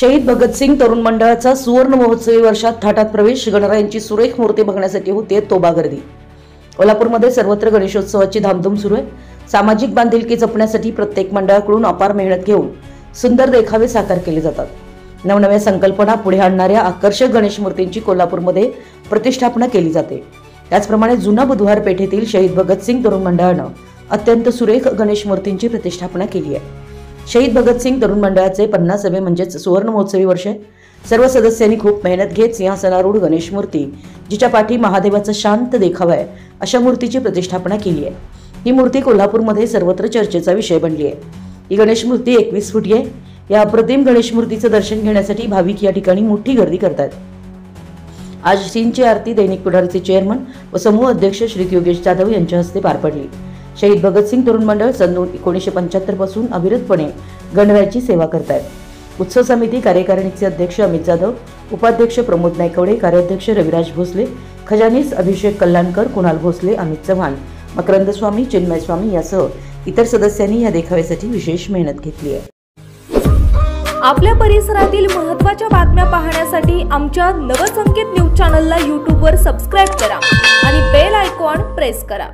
शहीद भगतसिंग तरुण मंडळाचा सुवर्ण महोत्सवी वर्षात थाटात प्रवेश। गणरायांची सुरेख मूर्ती बघण्यासाठी होते तोबा गर्दी। कोल्हापूरमध्ये सर्वत्र गणेशोत्सवाची धामधूम सुरू आहे। सामाजिक बांधिलकी जपण्यासाठी प्रत्येक मंडळाकडून अपार मेहनत घेऊन सुंदर देखावे साकार केले जातात। नवनव्या संकल्पना पुढे आणणाऱ्या आकर्षक गणेश मूर्तींची कोल्हापूरमध्ये प्रतिष्ठापना केली जाते। त्याचप्रमाणे जुना बुधवार पेठेतील शहीद भगतसिंग तरुण मंडळानं अत्यंत सुरेख गणेश मूर्तींची प्रतिष्ठापना केली आहे। शहीद भगतसिंग तरुण मंडळाचे 50वे म्हणजेच सुवर्ण महोत्सवी वर्ष आहे। सर्व सदस्यांनी खूप मेहनत घेत सिंहासनारूढ गणेश मूर्ती, जिच्या पाठी महादेवाचा शांत देखावा आहे, अशा मूर्तीची प्रतिष्ठापना केली आहे। ही मूर्ती कोल्हापूरमध्ये सर्वत्र चर्चेचा विषय बनली आहे। ही गणेश मूर्ती 21 फुटी आहे। या अप्रतिम गणेश मूर्तीचं दर्शन घेण्यासाठी भाविक या ठिकाणी मोठी गर्दी करतात। आज श्रींची आरती दैनिक पुढारीचे चेअरमन व समूह अध्यक्ष श्री योगेश जाधव यांच्या हस्ते पार पडली। शहीद भगतसिंग तरुण मंडळ सन 1975 पासून अविरतपणे गणरायाची सेवा करतात। उत्सव समिती कार्यकारिणीचे अध्यक्ष अमित जाधव, उपाध्यक्ष प्रमोद नायकवडे, कार्याध्यक्ष रविराज भोसले, खजानीस अभिषेक कल्याणकर, कुणाल भोसले, अमित चव्हाण, मकरंद स्वामी, चिन्मय स्वामी यासह इतर सदस्यांनी या देखाव्यासाठी विशेष मेहनत घेतली आहे। आपल्या परिसरातील महत्त्वाच्या बातम्या पाहण्यासाठी आमच्या नवसंकेत न्यूज चॅनलला YouTube वर सबस्क्राइब करा आणि बेल आयकॉन प्रेस करा।